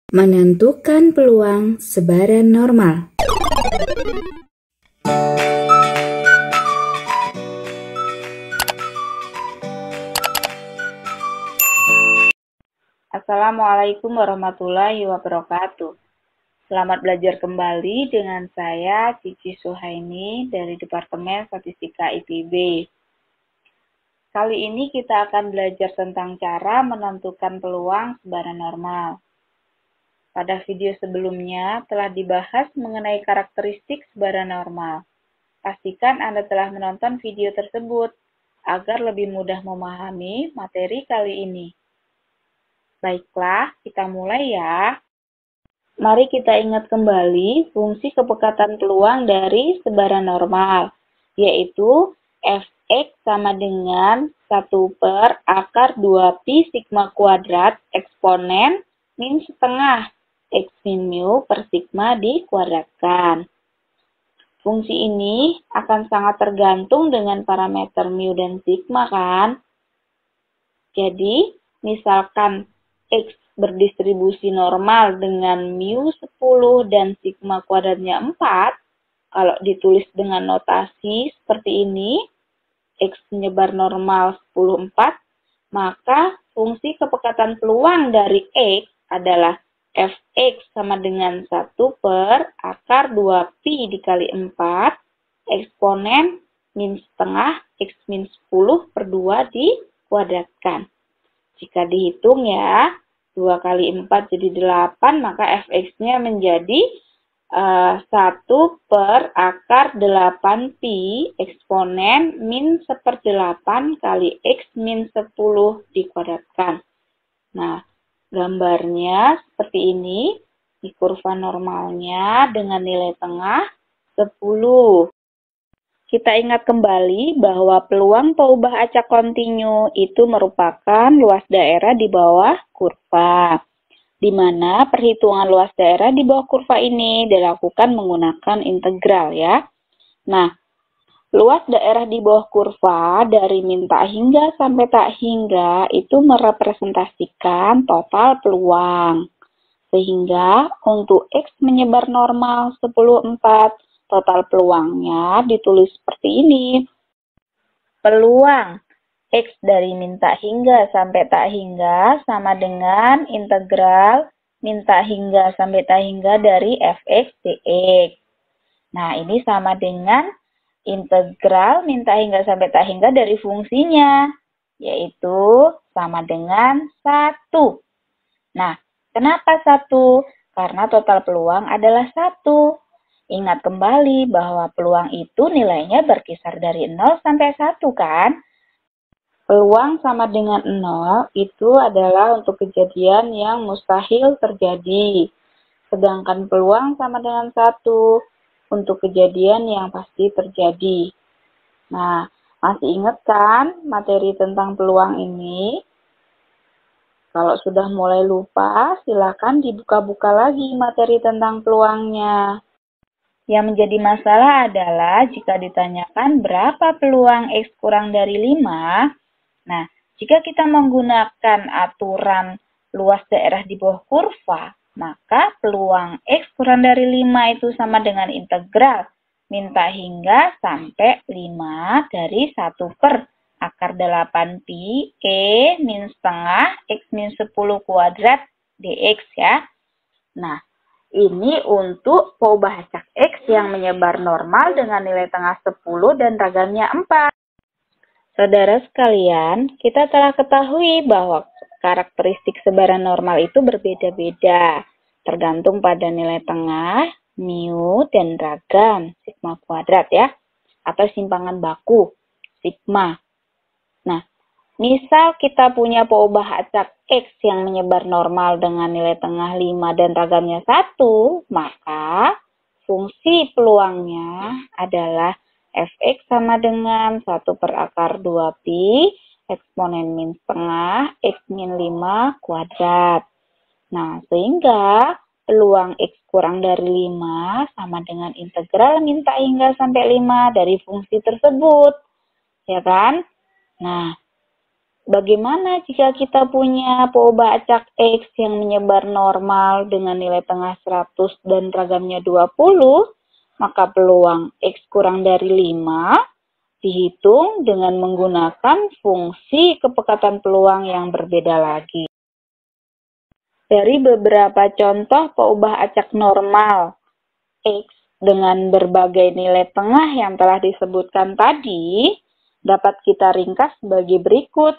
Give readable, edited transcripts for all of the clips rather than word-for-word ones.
Menentukan peluang sebaran normal. Assalamualaikum warahmatullahi wabarakatuh. Selamat belajar kembali dengan saya Cici Suhaini dari Departemen Statistika IPB. Kali ini kita akan belajar tentang cara menentukan peluang sebaran normal. Pada video sebelumnya telah dibahas mengenai karakteristik sebaran normal. Pastikan Anda telah menonton video tersebut agar lebih mudah memahami materi kali ini. Baiklah, kita mulai ya. Mari kita ingat kembali fungsi kepekatan peluang dari sebaran normal, yaitu Fx sama dengan 1 per akar 2pi sigma kuadrat eksponen min setengah X min mu per sigma dikuadratkan. Fungsi ini akan sangat tergantung dengan parameter mu dan sigma kan? Jadi, misalkan X berdistribusi normal dengan mu 10 dan sigma kuadratnya 4, kalau ditulis dengan notasi seperti ini, X menyebar normal 10, 4, maka fungsi kepekatan peluang dari X adalah Fx sama dengan 1 per akar 2pi dikali 4, eksponen min setengah X min 10 per 2 dikuadratkan. Jika dihitung ya, 2 kali 4 jadi 8, maka Fx-nya menjadi 1 per akar 8pi eksponen min 1/8 kali X min 10 dikuadratkan. Nah, gambarnya seperti ini, di kurva normalnya dengan nilai tengah 10. Kita ingat kembali bahwa peluang peubah acak kontinu itu merupakan luas daerah di bawah kurva, di mana perhitungan luas daerah di bawah kurva ini dilakukan menggunakan integral ya. Nah, luas daerah di bawah kurva dari min tak hingga sampai tak hingga itu merepresentasikan total peluang. Sehingga untuk X menyebar normal 10/4, total peluangnya ditulis seperti ini. Peluang X dari min tak hingga sampai tak hingga sama dengan integral min tak hingga sampai tak hingga dari Fx dx. Nah, ini sama dengan integral min tak hingga sampai tak hingga dari fungsinya, yaitu sama dengan 1. Nah, kenapa 1? Karena total peluang adalah 1. Ingat kembali bahwa peluang itu nilainya berkisar dari 0 sampai 1 kan? Peluang sama dengan 0 itu adalah untuk kejadian yang mustahil terjadi. Sedangkan peluang sama dengan 1 untuk kejadian yang pasti terjadi. Nah, masih ingat kan materi tentang peluang ini? Kalau sudah mulai lupa, silakan dibuka-buka lagi materi tentang peluangnya. Yang menjadi masalah adalah jika ditanyakan berapa peluang X kurang dari 5, nah, jika kita menggunakan aturan luas daerah di bawah kurva, maka peluang X kurang dari 5 itu sama dengan integral min tak hingga sampai 5 dari 1 per akar 8pi E min setengah X min 10 kuadrat dx ya. Nah, ini untuk peubah acak X yang menyebar normal dengan nilai tengah 10 dan ragamnya 4. Saudara sekalian, kita telah ketahui bahwa karakteristik sebaran normal itu berbeda-beda, tergantung pada nilai tengah, mu, dan ragam, sigma kuadrat ya, atau simpangan baku, sigma. Nah, misal kita punya peubah acak X yang menyebar normal dengan nilai tengah 5 dan ragamnya 1, maka fungsi peluangnya adalah Fx sama dengan 1 per akar 2pi eksponen min setengah X min 5 kuadrat. Nah, sehingga peluang X kurang dari 5 sama dengan integral min tak hingga sampai 5 dari fungsi tersebut. Ya kan? Nah, bagaimana jika kita punya peubah acak X yang menyebar normal dengan nilai tengah 100 dan ragamnya 20, maka peluang X kurang dari 5 dihitung dengan menggunakan fungsi kepekatan peluang yang berbeda lagi. Dari beberapa contoh peubah acak normal X dengan berbagai nilai tengah yang telah disebutkan tadi, dapat kita ringkas sebagai berikut,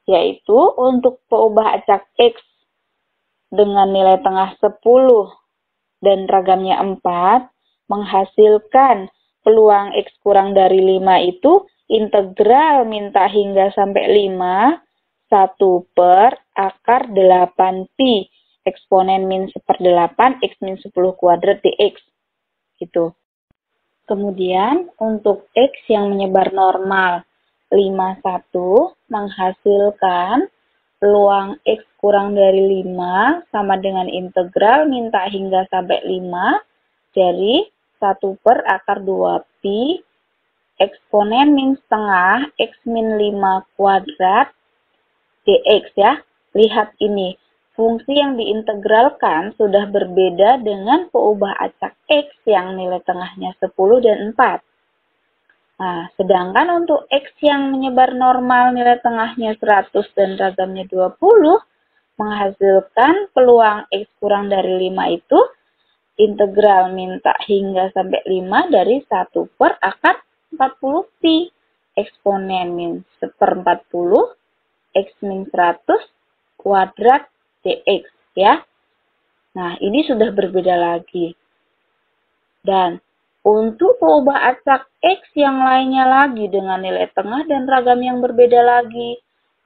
yaitu untuk peubah acak X dengan nilai tengah 10 dan ragamnya 4, menghasilkan peluang X kurang dari 5 itu integral minta hingga sampai 5, 1 per akar 8pi eksponen min 1/8 X min 10 kuadrat dx. Gitu. Kemudian untuk X yang menyebar normal 51 menghasilkan peluang X kurang dari 5 sama dengan integral minta hingga sampai 5 dari 1 per akar 2pi eksponen min setengah X min 5 kuadrat dx ya. Lihat ini, fungsi yang diintegralkan sudah berbeda dengan peubah acak X yang nilai tengahnya 10 dan 4. Nah, sedangkan untuk X yang menyebar normal nilai tengahnya 100 dan ragamnya 20, menghasilkan peluang X kurang dari 5 itu integral minta hingga sampai 5 dari 1 per akar 40pi eksponen min 1/40 X min 100 kuadrat dx ya. Nah, ini sudah berbeda lagi. Dan untuk peubah acak X yang lainnya lagi dengan nilai tengah dan ragam yang berbeda lagi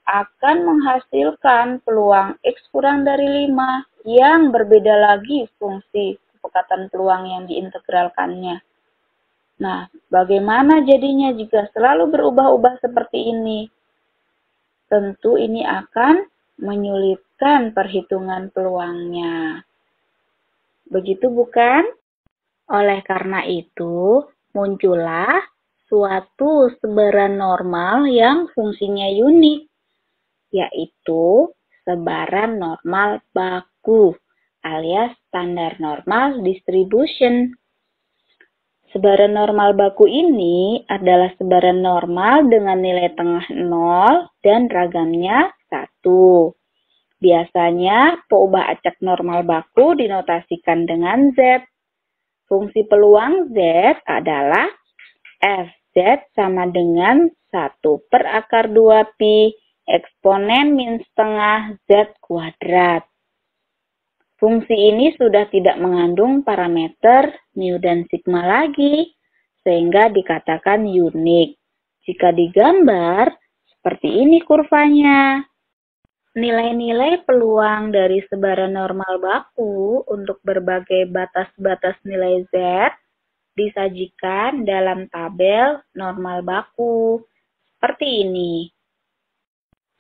akan menghasilkan peluang X kurang dari 5 yang berbeda lagi fungsi kepekatan peluang yang diintegralkannya. Nah, bagaimana jadinya jika selalu berubah-ubah seperti ini? Tentu ini akan menyulitkan perhitungan peluangnya. Begitu bukan? Oleh karena itu, muncullah suatu sebaran normal yang fungsinya unik, yaitu sebaran normal baku alias standar normal distribution. Sebaran normal baku ini adalah sebaran normal dengan nilai tengah 0 dan ragamnya 1. Biasanya peubah acak normal baku dinotasikan dengan Z. Fungsi peluang Z adalah Fz sama dengan 1 per akar 2pi eksponen min setengah Z kuadrat. Fungsi ini sudah tidak mengandung parameter mu dan sigma lagi, sehingga dikatakan unik. Jika digambar, seperti ini kurvanya. Nilai-nilai peluang dari sebaran normal baku untuk berbagai batas-batas nilai Z disajikan dalam tabel normal baku. Seperti ini.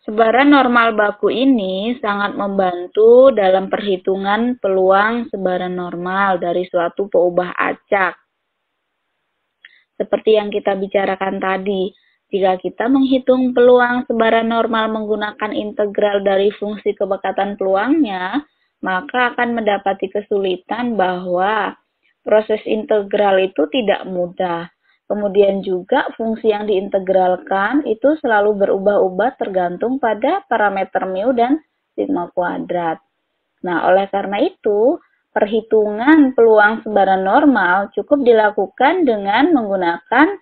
Sebaran normal baku ini sangat membantu dalam perhitungan peluang sebaran normal dari suatu peubah acak. Seperti yang kita bicarakan tadi, jika kita menghitung peluang sebaran normal menggunakan integral dari fungsi kepekatan peluangnya, maka akan mendapati kesulitan bahwa proses integral itu tidak mudah. Kemudian juga fungsi yang diintegralkan itu selalu berubah-ubah tergantung pada parameter mu dan sigma kuadrat. Nah, oleh karena itu, perhitungan peluang sebaran normal cukup dilakukan dengan menggunakan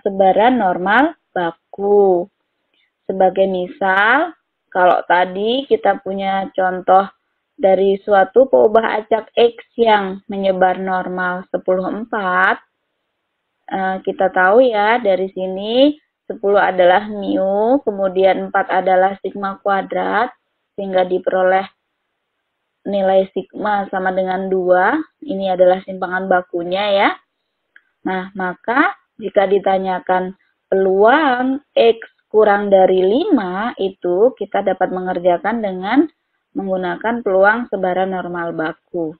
sebaran normal baku. Sebagai misal, kalau tadi kita punya contoh dari suatu peubah acak X yang menyebar normal 10/4, kita tahu ya dari sini 10 adalah mu, kemudian 4 adalah sigma kuadrat, sehingga diperoleh nilai sigma sama dengan 2. Ini adalah simpangan bakunya ya. Nah, maka jika ditanyakan peluang X kurang dari 5, itu kita dapat mengerjakan dengan menggunakan peluang sebaran normal baku.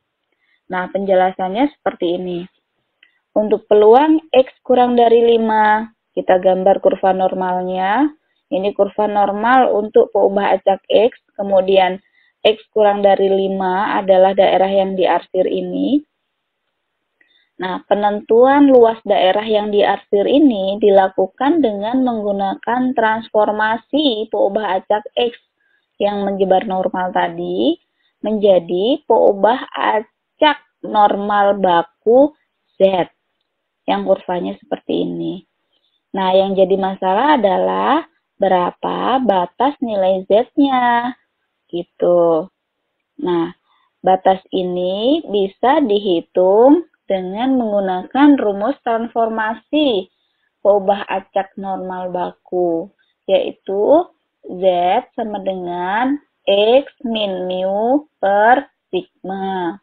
Nah, penjelasannya seperti ini. Untuk peluang X kurang dari 5, kita gambar kurva normalnya. Ini kurva normal untuk peubah acak X, kemudian X kurang dari 5 adalah daerah yang diarsir ini. Nah, penentuan luas daerah yang diarsir ini dilakukan dengan menggunakan transformasi peubah acak X yang menyebar normal tadi menjadi peubah acak normal baku Z yang kurvanya seperti ini. Nah, yang jadi masalah adalah berapa batas nilai Z-nya gitu. Nah, batas ini bisa dihitung dengan menggunakan rumus transformasi peubah acak normal baku, yaitu Z sama dengan X min mu per sigma.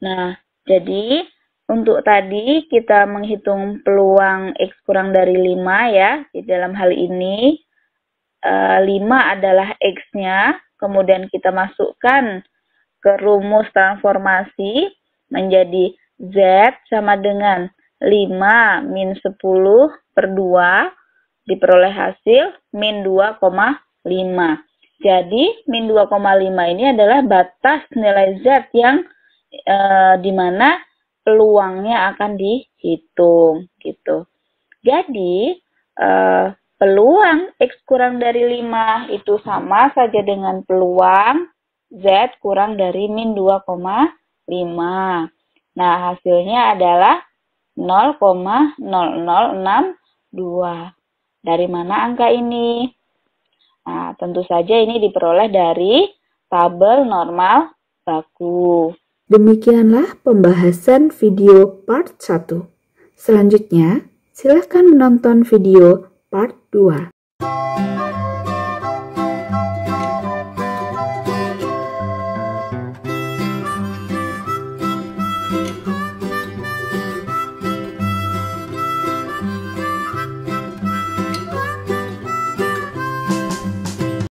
Nah, jadi untuk tadi kita menghitung peluang X kurang dari 5 ya. Di dalam hal ini 5 adalah X-nya, kemudian kita masukkan ke rumus transformasi menjadi Z sama dengan 5 min 10 per 2 diperoleh hasil min 2,5. Jadi min 2,5 ini adalah batas nilai Z yang dimana peluangnya akan dihitung gitu. Jadi peluang X kurang dari 5 itu sama saja dengan peluang Z kurang dari min 2,5. Nah, hasilnya adalah 0,0062. Dari mana angka ini? Nah, tentu saja ini diperoleh dari tabel normal baku. Demikianlah pembahasan video part 1. Selanjutnya, silakan menonton video part 2.